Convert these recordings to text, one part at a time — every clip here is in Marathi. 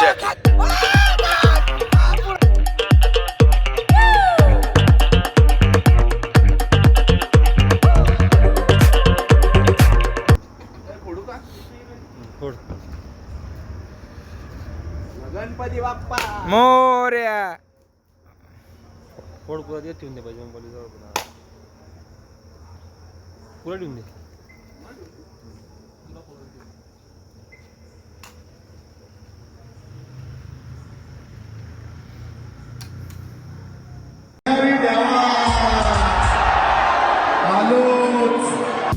check it. गणपती बाप्पा मोर्या. फोड पुरा देत ठेवून दे पाहिजे मग जवळ पुरा ठेवून दे.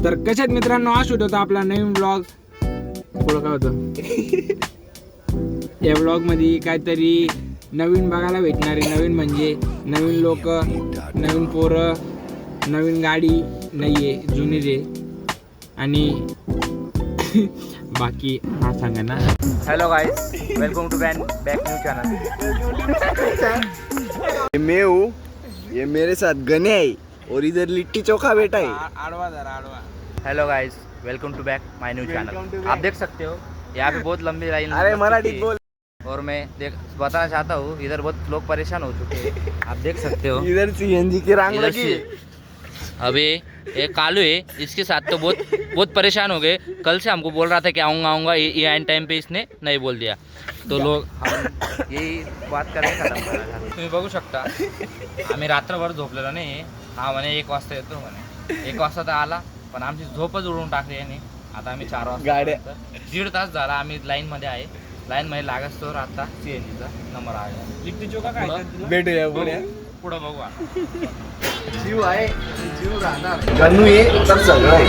तर कशात मित्रांनो हा शूट होता आपला नवीन ब्लॉग. पुढं काय होतं या ब्लॉग मध्ये काहीतरी नवीन बघायला भेटणारे. नवीन म्हणजे नवीन लोक, नवीन पोरं, नवीन गाडी नाहीये, जुनी रे. आणि बाकी हा सांगा ना. Hello guys, welcome to back new channel. मैं हूँ, ये मेरे साथ गने है और इधर लिट्टी चोखा बेटा है. आडवा जरा आडवा. Hello guys, welcome to back my new channel. आप देख सकते हो यहाँ पे बहुत लंबी लाइन. अरे मराठी बोल. और मैं बताना चाहता हूँ इधर बहुत लोग परेशान हो चुके हैं. आप देख सकते हो इधर सीएनजी की रांग इधर लगी है. अभी एक कालू है, इसके साथ तो बहुत परेशान हो गए. कल से हमको बोल रहा था कि आऊँगा ये एंड टाइम पे इसने नहीं बोल दिया. तो लोग यही बात करणे खतम करा. तुम्ही बघू शकता आम्ही रात्रभर झोपलेलो नाही. हा म्हणे 1 वाजता येतो म्हणे. 1 वाजता तर आला पण आमची झोपच उडवून टाकली याने. आता आम्ही 4 वाजता गाड्या 1.5 तास झाला आम्ही लाईनमध्ये आहे. लाईनमध्ये लागत तो आता CNGचा नंबर आहे. लिट्टी चोखा काय भेटूया पुढे. पुढं बघू आता. जीव आहे, जीव राहणार. गणू ये तर सगळं आहे.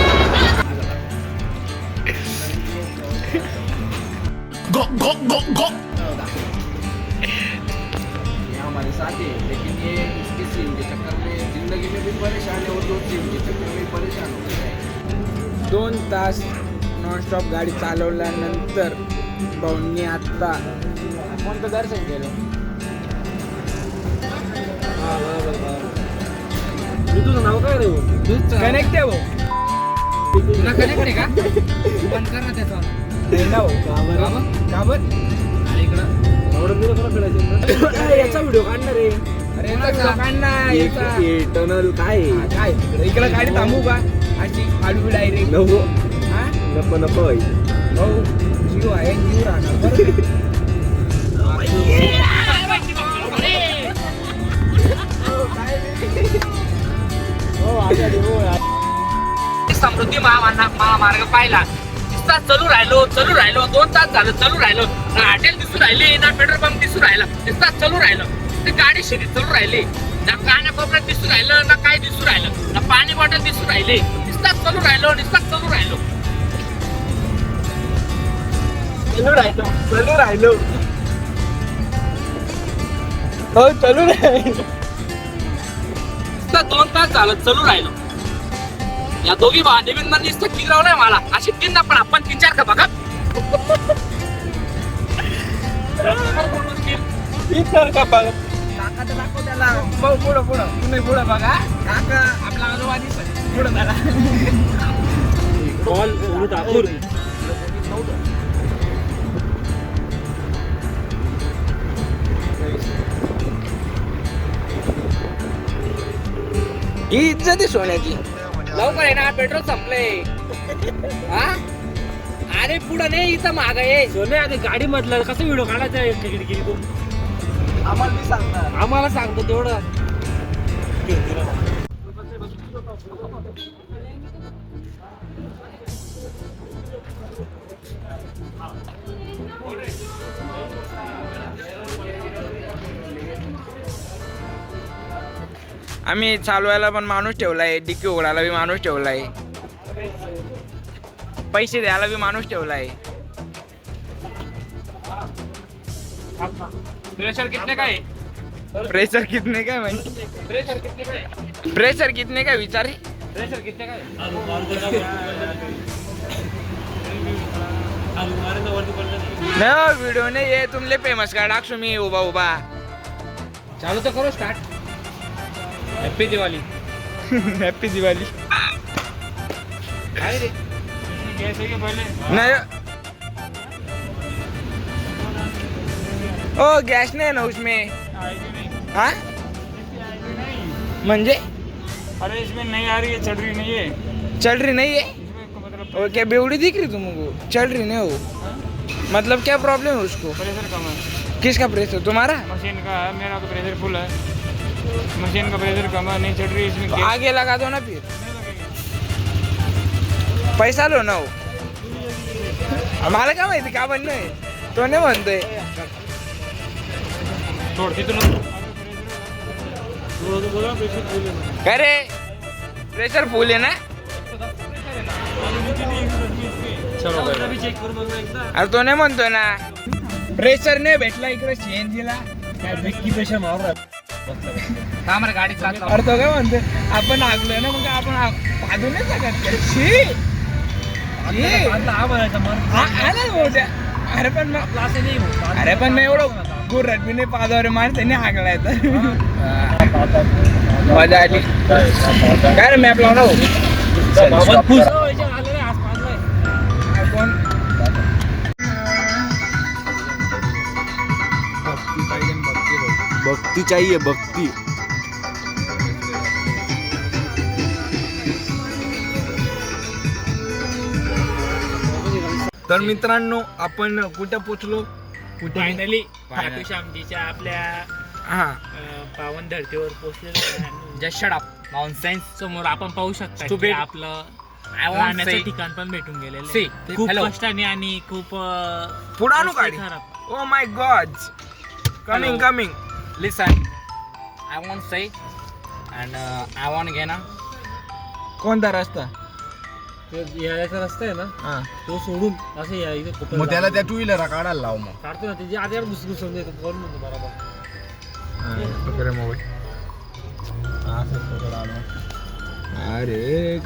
ये हमारे साथ है, लेकिन ये इसके सीन के चक्कर में जिंदगी में भी परेशान है और 2 सीन के चक्कर में परेशान हो गया है. 2 तास नॉनस्टॉप गाडी चालवल्यानंतर भाऊंनी आत्ता कोणतं दर्शन केलं. तुझं नाव काय रे? कनेक्ट आहे भाऊ. तुला कनेक्ट आहे का? बंद कर ना त्याचा. याचा व्हिडिओ काढणार आहे. अरे याचा व्हिडिओ काढणार याचा. टनल काय आहे? काय इकडे गाडी थांबू का अशी आडवी डायरेक्ट. नको हा नको नको भाई. भाऊ जीव आहे, जीव राहणार बरं का? हो आजा दे हो. समृद्धी महामार्ग पाहिला. नुसता चलू राहिलो 2 तास झालं चालू राहिलो. ना हॉटेल दिसू राहिले, ना पेट्रोल पंप दिसू राहिला. नुसता चालू राहिलो. ते गाडी शेतीत चालू राहिली. ना काना कोपऱ्यात दिसू राहिलं, ना काय दिसू राहिलं, ना पाणी बॉटल दिसू राहिले. नुसता चालू राहिलो. चालू राहिलो. हो चालू राहील. नुसता 2 तास झालं चालू राहिलो. या दोघी भांडीबिंदांनी नुसतं किरवलंय मला. अशी तीन पण आपण 3-4 का बघा. का बघ काका तर दाखव त्याला. भाऊ पुढं तुम्ही पुढं बघा. काका आपला आजोबा दिसत पुढं झाला. कॉल टाकूर. ही इज्जत आहे सोन्याची. लवकर आहे ना, पेट्रोल संपलंय. हा अरे पुढं नाही, इथं माग आहे. सोने आता गाडी म्हटलं कसं व्हिडिओ काढायचा आहे तिकीट किती तू आम्हाला मी सांगणार. आम्हाला सांगतो तेवढं. आम्ही चालवायला पण माणूस ठेवलाय, डिक्की उघडायला बी माणूस ठेवलाय, पैसे द्यायला बी माणूस ठेवलाय. प्रेशर कितने का है? प्रेशर कितने का म्हणजे प्रेशर कितने का विचार है. प्रेशर कितने का है? नाही व्हिडिओ नाही ये तुमले फेमस का टाकसू मी उभा चालू तो करो start. Happy Diwali. Happy Diwali. काय रे नाही ओ गैस नहीं है ना उसमें? हाँ म्हणजे अरे इसमें नहीं आ रही है, चढ़ रही नहीं है चल रही नहीं है? इसमें मतलब और क्या बेवड़ी दिख रही तुमको? चल रही नहीं हो? मतलब क्या प्रॉब्लम है उसको? प्रेशर कम है किसका प्रेशर? तुम्हारा? मशीन का है, मेरा तो प्रेशर फुल है, मशीन का प्रेशर कम है, नहीं चढ़ रही इसमें तो गैस आगे लगा दो ना फिर, नहीं लगेगी। पैसा लो ना हो. आम्हाला काय माहिती का बनणं आहे, तो नाही म्हणतोय. छोड़ तिथून बोला प्रेशर फुल है. काय रे प्रेशर फुल आहे ना? चलो भी चेक करू बघू एकदा. अरे तो नाही म्हणतोय ना प्रेशर नाही भेटला इकडे सीएनजी ला. काय नक्की प्रेशर मारला का हमारे गाड़ी चलाता अरे तो काय म्हणतोय आपण आगलोय ना मग आपण पाहू नाही शकत का? शी हा म्हणायचा आला मोठ्या. अरे पण मग असं नाही भाऊ. अरे पण नाही एवढं गुर्रात बी नाही पादावर मार त्यांनी हागलाय तर मजा आली. काय रे मॅप लावला फुल व्हायच्या आलं रे, आज पाजलाय. कोण भक्ती चाहिए भक्ती. तर मित्रांनो आपण कुठे पोचलो? फायनली खाटू श्यामजीच्या आपल्या हा पावन धरतीवर पोहोचलेलो. Just shut up nonsense. समोर आपण पाहू शकता की Stupid. आपलं I won't राहण्याचं say. ठिकाण पण भेटून गेलेलं See, आहे. खूप hello. कष्टाने आणि खूप पुढे आणू रस्ते गाडी. खराब. Oh my God coming Hello. Coming. Listen, I won't say and I want घेना. कोणता रस्ता? तो यायचा रस्ता आहे ना, हा तो सोडून असं या इथे खूप मग त्याला त्या टू व्हीलर काढायला लाव मग. काढतो ना त्याची आधी घुसघुसून देतो करून म्हणतो बरोबर. अरे अरे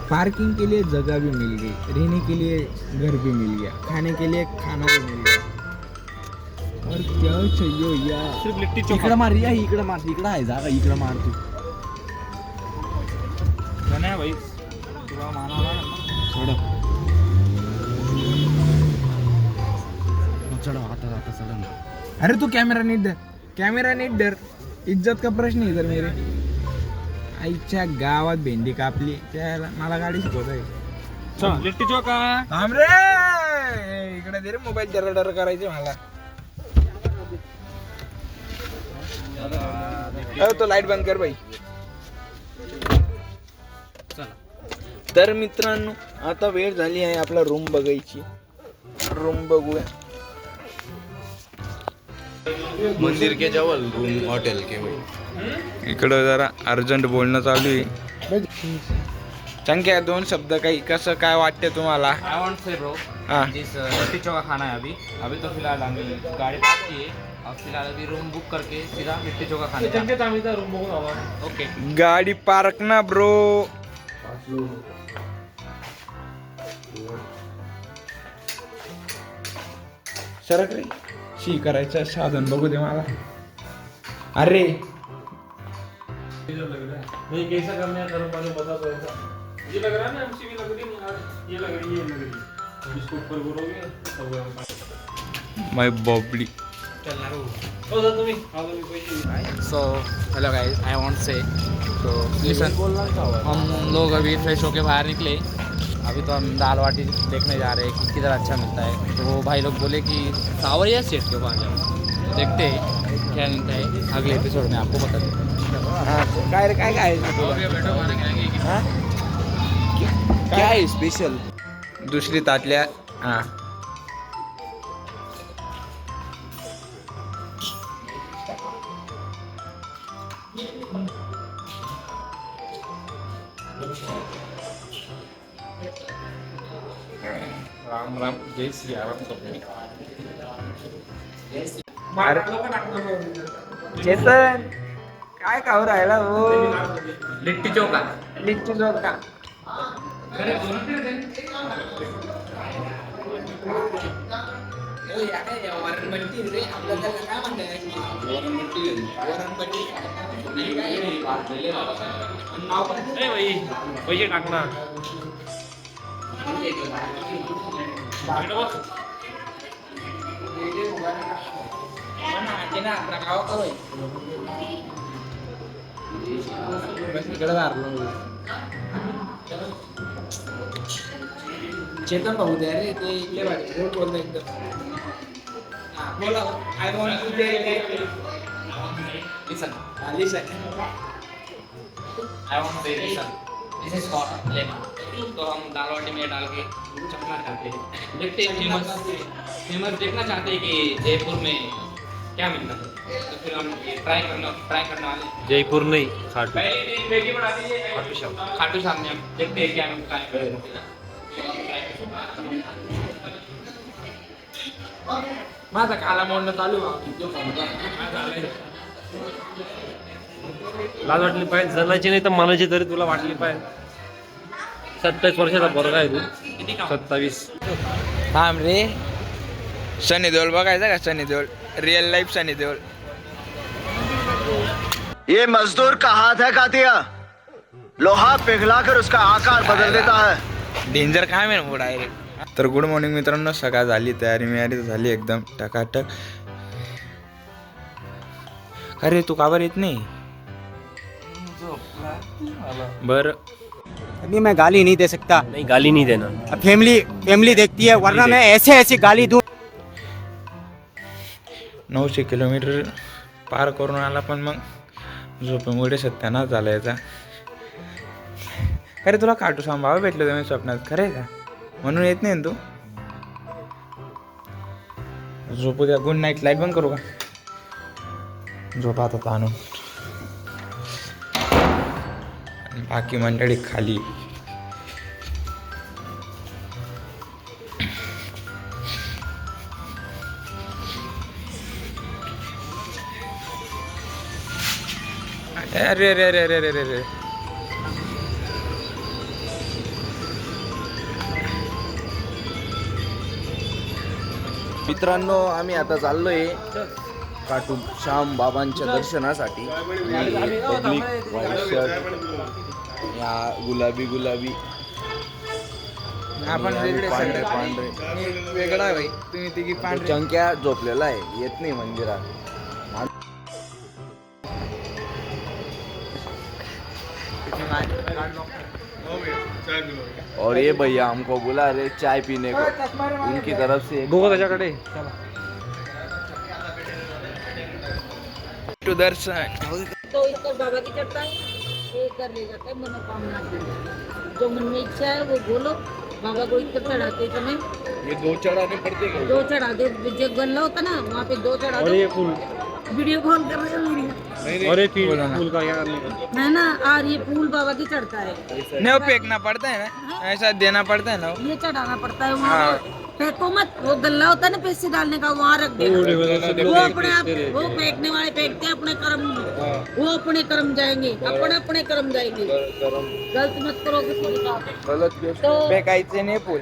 पार्किंग के लिए जगह भी मिल गई, रहने के लिए घर भी मिल गया, खाने के लिए खाना भी मिल गया. और क्या चाहिए यार? सिर्फ लिट्टी इकडे चोखा मार या, इकडे मार, इकडे आहे जागा, इकडे मार तू. नाही भाई, तुला मानावा चढ चढ आता आता चढ ना. अरे तू कॅमेरा नीट धर, कॅमेरा नीट धर. इज्जत का प्रश्न आहे तर मेरे. आईच्या गावात भेंडी कापली त्याला मला गाडी शिकवत आहे. चल लिट्टी चोखा. थांब रे इकडे दे रे मोबाईल, जरा डर करायचे मला. तो लाईट बंद कर बाई. तर मित्रांनो आता वेळ झाली आहे आपला रूम बघायची. रूम बघूया. मंदिर के जवळ रूम हॉटेल के भाई. इकडं जरा अर्जंट बोलणं चालू आहे. चंक्या दोन शब्द काही कसं काय वाटते तुम्हाला? I want say bro. हाँ. जिस लिट्टी चोखा खाना है अभी तो फिलहाल हम गाड़ी पार्क की है. अब फिलहाल अभी रूम बुक करके सीधा लिट्टी चोखा खाने जाना. त्यांच्यात आम्ही रूम बघून आवा. ओके. गाडी पार्क ना ब्रो. सरक रे. शी करायचं साधन बघू दे मला. अरे नहीं कैसा करना है गर्म पानी बता दो ऐसा. ये लग रहा है ना एमसीबी लग रही है, ये लग रही है, ये लग रही है. अब इसको ऊपर करोगे तब गर्म पानी माय बॉबली. चलणार हो. जा तुम्ही पैसे. So hello guys, I want say so listen. हम लोग अभी फ्रेश होके बाहर निकले. अभी तो हम दाल बाटी देखने जा रहे हैं कि किधर अच्छा मिलता है. तो वो भाई लोग बोले कि सावरिया स्टेट के पास जाओ. देखते हैं क्या मिलता है. अगले एपिसोड में आपको बता देते हैं. काय रे काय काय हा? काय आहे स्पेशल? दुसरी ताटल्या. हा राम राम जय श्री राम. चेतन काय खाऊ राहिला हो? लिट्टी चोखा. लिट्टी चोखा. ए भाई पैसे टाक ना. चेतन भाऊ द्या रे ते इकडे गोड बोलतो एकदम. बोला I want to listen. I want to listen. This is hot lemon. तो हम दाल बाटी में डाल के चखना चाहते हैं. देखते हैं फेमस देखना चाहते हैं कि जयपुर में क्या मिलता है. तो फिर हम ट्राई करने वाले. जयपुर नहीं, खाटू. खाटू श्याम में हम देखते हैं क्या मिलता है. माझा काला मोडणं चालू लाज वाटली पाहिजे, जनाची नाही तर मनाची तरी तुला वाटली पाहिजे. 27 वर्षाचा पोरगा आहे तू. 27. थांब रे. सनी देओल बघायचा का? Sunny Deol real life Sunny Deol. ये मजदूर का हाथ है कातिया, लोहा पिघलाकर उसका आकार बदल देता है. डेंजर काम आहे ना डायरेक्ट. तर गुड मॉर्निंग मित्रांनो. सकाळ झाली, तयारी झाली एकदम टकाटक. अरे तू का बरं येत नाही? बर अभी मैं गाली नहीं दे सकता. नहीं, गाली नहीं देना. अब फैमिली देखती है, वरना मैं ऐसे गाली दूं. 900 किलोमीटर पार करून आला, पण मग झोपेमुळे सत्यानाश झाला याचा. अरे तुला काटू सांभाळ भेटलं तुम्ही स्वप्नात, खरं आहे का? म्हणून येत नाही तू. झोपू द्या. Good night. लाईट बंद करू का? झोपा आता ताणून. बाकी मंडळी खाली. अरे रे रे रे रे रे रे. मित्रांनो, आम्ही आता चाललोय काटू श्याम बाबांच्या दर्शनासाठी. पब्लिक व्हाईट शर्ट, या गुलाबी आपण आणि वेगळे पांढरे सगळे. पांढरे. मी वेगळा आहे बाई. तुम्ही तिघी पांढरे. चंक्या झोपलेला आहे, येत नाही मंदिरात. और ये भैया हमको बुला रहे चाय पीने को. उनकी तरफ से बघू त्याच्याकडे. टू दर्शन. तो इसको बाबा की चढ़ता है, ये कर ले जाता है मनोकामना की. जो मन में इच्छा है वो बोलो, बाबा को इतना चढ़ाते समय ये 2 चढ़ाने पड़ते हैं. 2 चढ़ा दो. जो गल्ला होता ना वहाँ पे 2 चढ़ा और ये दो. फूल, वीडियो कॉल कर रहे हो मेरी और ये फूल का क्या करने का? है ना. और ये फूल बाबा की चढ़ता है, नहीं वो फेंकना पड़ता है ना, ऐसा देना पड़ता है ना. ये चढ़ाना पड़ता है वहाँ. फेंको मत. वो गल्ला होता है ना पैसे डालने का, वहाँ रख देना. वो अपने आप, वो फेंकने वाले फेंकते हैं अपने कर्म. वो अपने कर्म जाएंगे, अपने कर्म जाएंगे. गलत मत करो किसी के साथ. तो फेकायचे नाही फुल.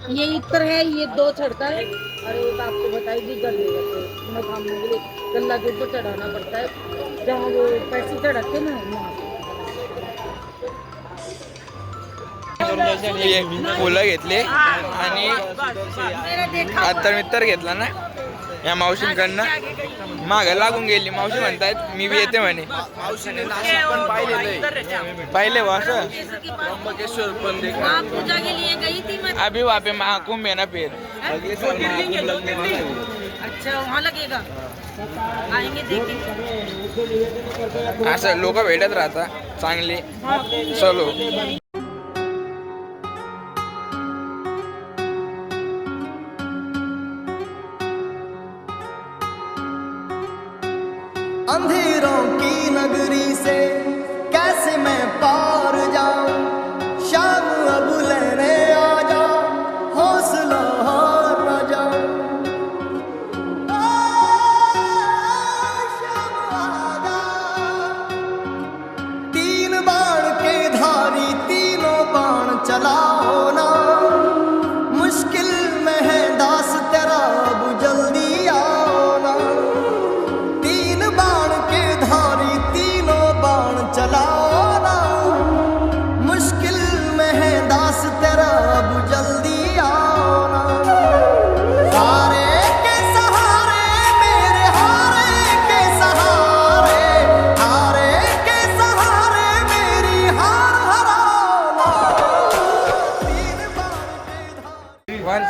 ये इतर है, ये 2 चढ़ता है. अरे वो तो आपको बताएगी गले मनोकामना के लिए गल्ला जो चढ़ाना पड़ता है, जहाँ वो पैसे चढ़ाते ना वहाँ. फुलं घेतले आणि आता मित्र घेतला ना या मावशींकडनं. माग लागून गेली. मावशी म्हणतायत मी बी येते म्हणे. पण पाहिले बा असं. त्र्यंबकेश्वर पण वहाँ पूजा के लिए गई थी मैं. अभी वहाँ पे महाकुंभ है ना फिर. अच्छा वहाँ लगेगा, आएंगे देखेंगे. असं लोक भेटत राहता चांगले. चलो. अंधेरों की नगरी से कैसे मैं पार जाऊं. शाम अब लेने आ जाओ, हौसला हार न जाऊं. शाम आ जा. 3 बाण के धारी 3 बाण चलाओ ना. मुश्किल में है दास तेरा, अब जल्दी आओ ना. 3 बाण के धारी 3 बाण चलाओ ना.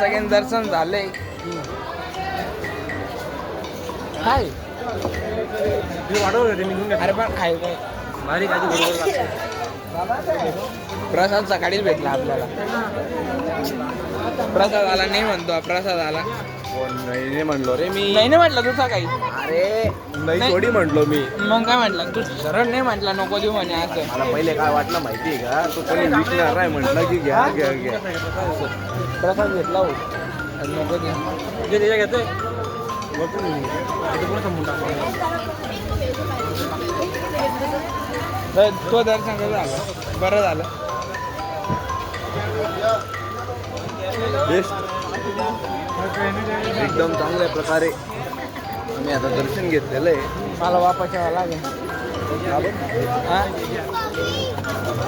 सगळ्यांनी दर्शन झालंय. काय अरे पण खाय काय प्रसाद सकाळीच भेटला आपल्याला. प्रसाद आला नाही म्हणतो, प्रसाद आला नाही म्हणलो रे मी. नाही म्हटलं तू सकाळी. अरे नाही थोडी म्हणलो मी. मग काय म्हटलं तू? सरळ नाही म्हटलं नको देऊ म्हणे असं. मला पहिले काय वाटलं माहितीये का, तू कोणी विकणार आहे म्हटलं की घ्या घ्या घ्या. प्रसाद घेतला हो नको दे घेतोय. तो दर्शन कसं झालं? बरं झालं. एकदम चांगल्या प्रकारे आम्ही आता दर्शन घेतलेलं आहे. मला वापस यावं लागेल. हा?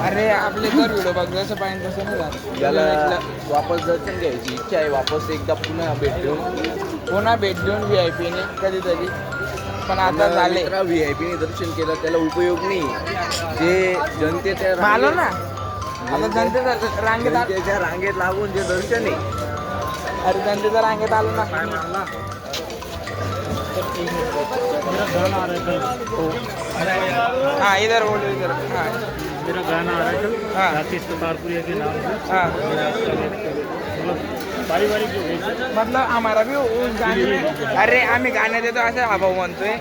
अरे आपले जर व्हिडिओ बघ जसं पाहिजे तसं नाही झालं. याला वापस दर्शन घ्यायची इच्छा आहे. वापस एकदा पुन्हा भेट देऊन पुन्हा भेट देऊन VIP ने कधीतरी. पण आता झाले VIP ने दर्शन केलं त्याला उपयोग नाही. जे जनतेच्या आलो ना आता जनतेच्या रांगेत आलो. जनतेच्या रांगेत लागून जे दर्शन आहे. अरे जनतेच्या रांगेत आलो ना. हाँ इधर बोलो इधर. हाँ मेरा गाना आ रहा है कल हाँ राकेश तारपुरिया के नाम से. हाँ मतलब पारिवारिक जो है मतलब हमारा भी उस गाने में. अरे आम्ही गाणे देतो असं हा भाऊ म्हणतोय.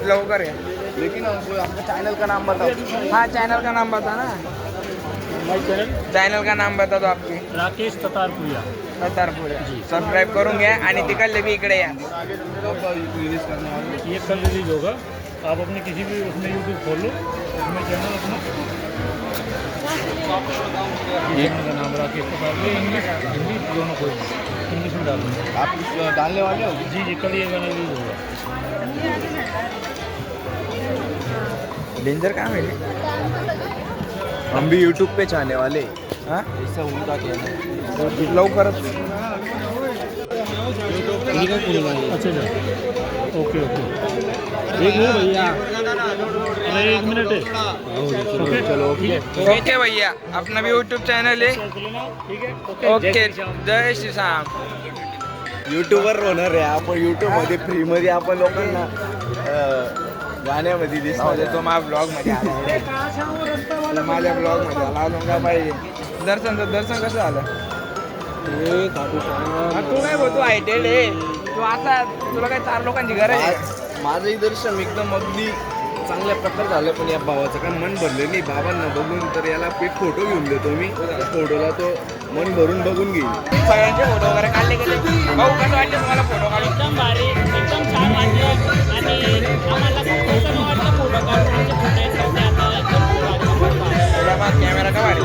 लवकर या. लेकिन हमको आपका चैनल का नाम बताओ. हाँ चैनल का नाम बता ना. माय चैनल चॅनल का नाम बता दो आपके. राकेश तारपुरिया. तारपुरे सबस्क्राईब करून घ्या आणि तिकडले बी इकडे या. ये कल रिलीज होगा. आप अपने किसी भी उसमें यूट्यूब खोल लो, उसमें चैनल अपना चैनल का नाम राकेश तारपुरिया. इंग्लिश हिंदी दोनों को इंग्लिश में डालूंगा. आप डालने वाले हो? जी जी कल ये गाना रिलीज होगा. डेंजर काम आहे. हम भी यूट्यूब पे चाहने वाले. हाँ ऐसा उनका कहना है. लवकरच. अच्छा अच्छा ओके ओके. एक मिनट भैया. अरे 1 मिनट है. ओके चलो ओके. ओके भैया अपना भी यूट्यूब चॅनल आहे. ठीक है ओके जय श्री राम. युट्यूबर होणार आहे आपण. युट्यूब मध्ये फ्री मध्ये आपण लोकांना गाण्यामध्ये दिसणार. तो माझ्या ब्लॉग मध्ये आला. माझ्या ब्लॉग मध्ये आला अजून काय पाहिजे. दर्शन कसं झालं? तू काय बोलतो आयटेड आहे तू. आता तुला काय 4 लोकांची गरज आहे. माझंही दर्शन एकदम अगदी चांगल्या प्रकारे झालं. पण या भावाचं काय मन भरलं नाही. बाबांना बघून तर याला एक फोटो घेऊन देतो मी. फोटोला तो मन भरून बघून घेईल. सगळ्यांचे फोटो वगैरे काढले गेले. भाऊ कसं वाटलं तुम्हाला फोटो काढून? एकदम भारी एकदम छान वाटलं आणि आम्हाला खूप प्रसन्न वाटलं फोटो काढून. आमचे फोटो एकदम आता एकदम कॅमेरा का भारी.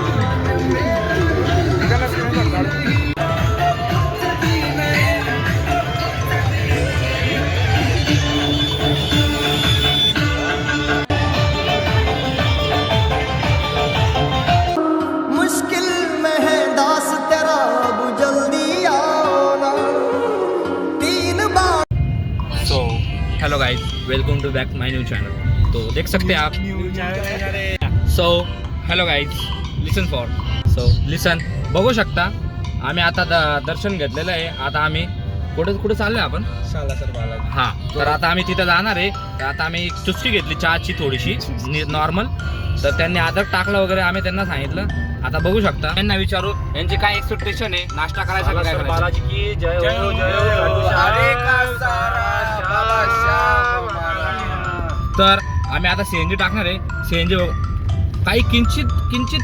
मुश्किल में है दास तेरा अब जल्दी आओ ना. 3 बार so hello guys, welcome to back my new channel. तो देख सकते हैं आप. सो हेलो गाइस, लिसन बघू शकता. आम्ही आता दर्शन घेतलेलं आहे. आता आम्ही कुठे चाललोय आपण? हां तर आता आम्ही तिथं जाणार आहे. तर आता आम्ही एक चुस्की घेतली चहाची थोडीशी नॉर्मल. तर त्यांनी आदर टाकलं वगैरे आम्ही त्यांना सांगितलं. आता बघू शकता त्यांना विचारू यांची काय एक्सपेक्टेशन आहे. नाश्ता करायचा की काय करायचं? बालाजी की जय हो जय हो. तर आम्ही आता CNG टाकणार आहे. CNG काही किंचित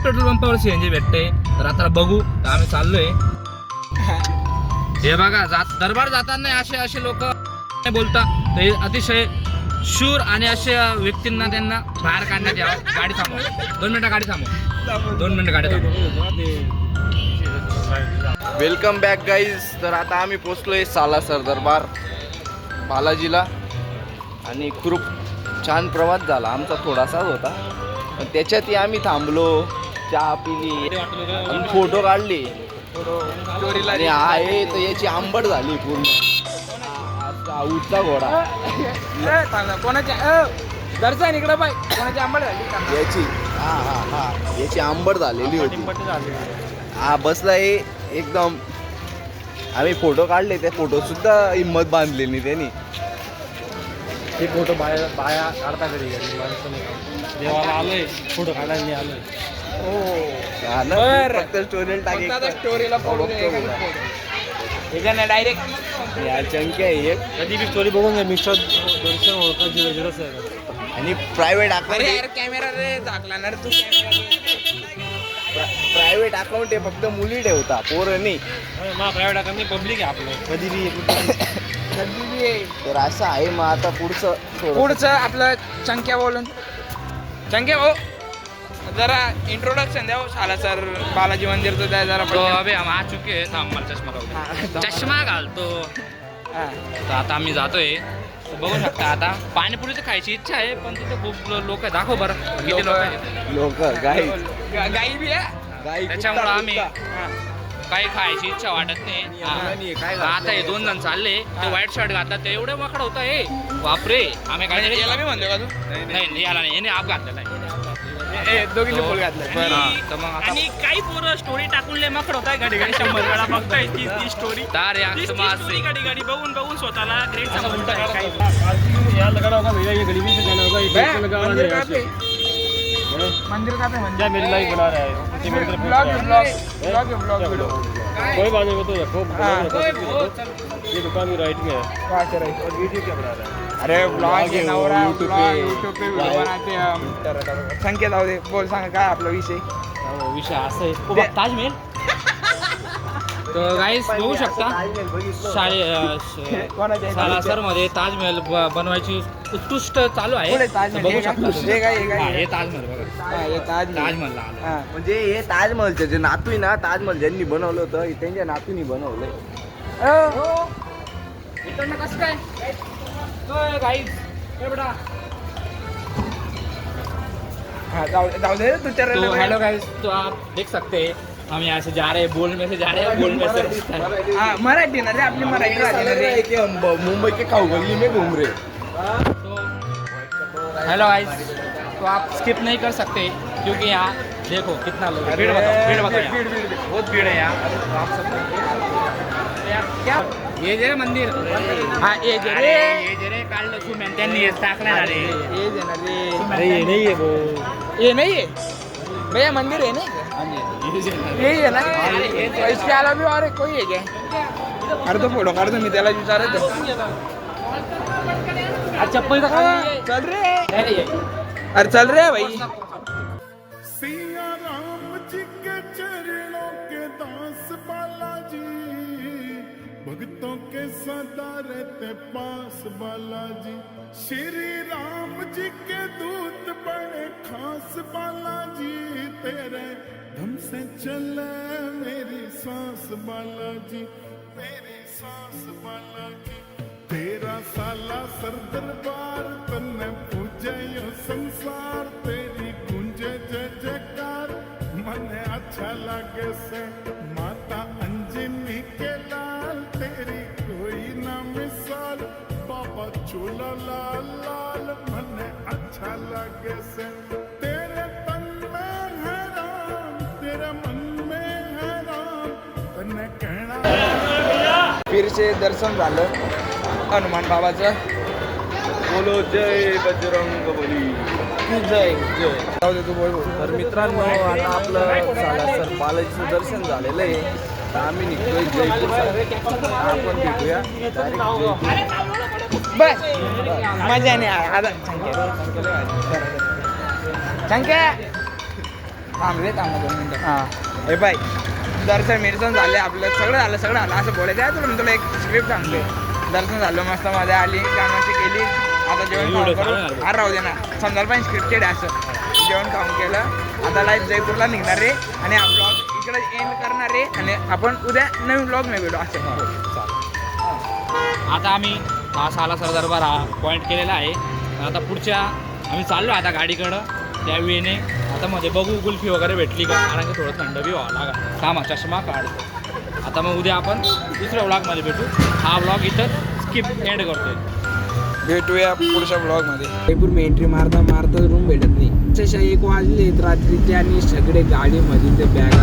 पेट्रोल पंपावर CNG भेटते. तर आता बघू. तर आम्ही चाललोय. हे बघा दरबार जाताना असे लोक बोलतात. ते अतिशय शूर आणि अशा व्यक्तींना त्यांना बाहेर काढण्यात यावं. गाडी थांबव 2 मिनिटं. गाडी थांबव 2 मिनिटं. गाडी थांबव. Welcome back guys. तर आता आम्ही पोचलोय सालासर दरबार बालाजीला. आणि खूप छान प्रवास झाला आमचा. थोडासाच होता पण त्याच्यातही आम्ही थांबलो, चहा पिली आणि फोटो काढले. आणि आहे तर याची आंबट झाली पूर्ण. उठचा घोडा कोणाच्या दर्शन इकडे पाय. कोणाची आंबट झाली याची. याची आंबट झालेली होती. हा बसलाय एकदम आम्ही फोटो काढले, ते फोटो सुद्धा हिंमत बांधली नाही त्यांनी. ते फोटो बाया बाया काढता घरी घरी माणसं नाही काढत. देवाला आलोय फोटो काढायला नाही आलोय. फक्त स्टोरीला स्टोरीला फोटो डायरेक्ट या चंक्या आहे एक. कधी बी स्टोरी बघून घ्या मिस्टर दर्शन ओळखा 006 आहे. आणि प्रायव्हेट अकाउंट, कॅमेरा रे दाखला ना रे तू. प्रायव्हेट अकाउंट आहे, फक्त मुली ठेवता, पोरं नाही. मा प्रायव्हेट अकाउंट नाही, पब्लिक आहे आपलं. कधी बी तर असं आहे. मग आता पुढचं आपलं चंक्या बोलून. चंक्या भाऊ जरा इंट्रोडक्शन द्या साला सर बालाजी मंदिरचं द्या जरा. तो अबे हम आ चुके हैं. थांब मला चष्मा घालतो. चष्मा घालतो. तर आता आम्ही जातोय. बघू शकता आता पाणीपुरीची खायची इच्छा आहे, पण तिथे खूप लोक आहे. दाखव बरं किती लोक आहेत. लोक गाई गाई बी आहे. गाई त्याच्यामुळं आम्ही काही खायची इच्छा वाटत नाही. आता हे 2 जण चालले, ते व्हाईट शर्ट घातला, ते एवढे मकड होतं हे बापरे. आम्ही काय याला मी म्हणतो का तू? नाही याला नाही, याने आप घातलेला आहे. दोघींनी फुल घातलं. तर मग आता आणि काही पोरं स्टोरी टाकून लय मकड होत आहे. घडी घडी 100 वेळा बघताय ती स्टोरी. तार या स्टोरी घडी घडी बघून स्वतःला ग्रेट समजताय. काही यहाँ लगा होगा भैया, ये गरीबी से जाना होगा, ये बे, पेड़ लगा हुआ मंदिर है कहाँ यहाँ पे? से। मंदिर कहाँ पे? मंदिर क्या मेरी लाइफ बना रहा है, उसी मेरे तरफ ब्लॉग पूछ रहा है। Blog video. कोई बात नहीं, वो तो रखो, हाँ। ये दुकान भी राइट में है। कहाँ से रही? और वीडियो क्या बना रहा है? अरे ब्लॉग है, नवरा YouTube पे. यूट्यूब पे व्हिडिओ बनाते हम. संकेत जाऊ दे, बोल सांग काय आपला विषय. विषय असा आहे. ताजमहल. तर गाईस बघू शकता सालासर मध्ये ताजमहल बनवायची उत्कृष्ट चालू आहे. पुढे तर ताजमहल बघू हे शकता काय? तुम्ही. हे काय? हे काय? हा, हे ताजमहल बघा. हा, हे ताजमहल. ताजमहलला आलो. हा. म्हणजे हे ताजमहलचं जे नातू आहे ना, ताजमहल ज्यांनी बनवलं होतं त्यांच्या नातूनी बनवलंय. इकडनं कसं काय गाईस हे बघा. हाँ, जाऊ दे तू चल. तो हेलो गाइस, तो आप देख सकते हैं हम यहाँ से जा रहे हैं, बोल में से जा रहे हैं, बोल में से. हाँ, मराठी ना रे, आपली मराठी ऐसा लग रहा है कि हम मुंबई के खाऊ गली में घूम रहे. हेलो गाइस, तो आप स्किप नहीं कर सकते क्योंकि यहाँ देखो कितना लोग है. भीड़ बताओ यहाँ. बहुत भीड़ है यहाँ. तो आप सब क्या ये जे मंदिर. हाँ, ये जे रे. ये जे रे काढलं तुम्ही त्यांनी हे टाकलं ना रे. ये जे ना रे. अरे ये नहीं है वो, ये नहीं है भैया, मंदिर है नहीं? यही है ना? इसके अलावा भी और कोई है क्या? अरे तो फोटो काढतो मी, त्याला विचारत चप्पल का चल रे. अरे चल रे भाई. सिया राम जी के चरणों के दास बालाजी, भक्तों के सदा रहते पास बालाजी. श्री राम जी के दूत बड़े खास बालाजी, तेरे धम से चले मेरी सांस बालाजी, मेरी सांस बालाजी. तेरा साला सर दरबार तन्ने पूजे यो संसार, तेरी गूंजे जय जयकार मने अच्छा लगे से. माता अंजनी के लाल तेरी कोई ना मिसाल, बाबा चूला लाल लाल मने अच्छा लगे से. तेरे तन में है राम, तेरे मन में है राम, तन्ने कहना. पीरचे दर्शन झालं हनुमान बाबाचं. बोलो जय बजरंग बली. जय जय. जाऊ दे तू बोल. तर मित्रांनो, आता आपलं सालासर बालाजीचं दर्शन झालेलं आहे. तर आम्ही निघतोय जयपूरसाठी. आपण भेटूया बस मजा नाही आता. संख्या थांब रे, थांब 2 मिनिटं. हां हे बाय, दर्शन मिरसन झाले आपलं, सगळं झालं असं बोलायचं आहे तुला. मी तुला एक स्क्रिप्ट सांगतोय. दर्शन झालं, मस्त मजा आली, कामाची केली. आता जेवण खाऊन करू. अरे राहू दे ना, समजायला पाहिजे स्क्रिप्टेड असं. जेवण खाऊन केलं, आता लाईव्ह जयपूरला निघणार रे आणि हा ब्लॉग इकडे एंड करणार रे आणि आपण उद्या नवीन ब्लॉग नाही भेटू असं. आता आम्ही हा सालासर दरबार हा पॉईंट केलेला आहे. आता पुढच्या आम्ही चाललो आता गाडीकडं. त्या वेळेने आता मध्ये बघू कुल्फी वगैरे भेटली का, कारण की थोडं थंड बी व्हावं लागा. थांबा चष्मा काढतो. आता मग उद्या आपण दुसऱ्या ब्लॉगमध्ये भेटू. हा ब्लॉग इथं स्किप एंड करतोय. भेटूया पुढच्या ब्लॉगमध्ये. जयपूर मी एंट्री मारता रूम भेटत नाही. 1 वाजले रात्रीचे आणि सगळे गाडीमध्ये ते बॅगा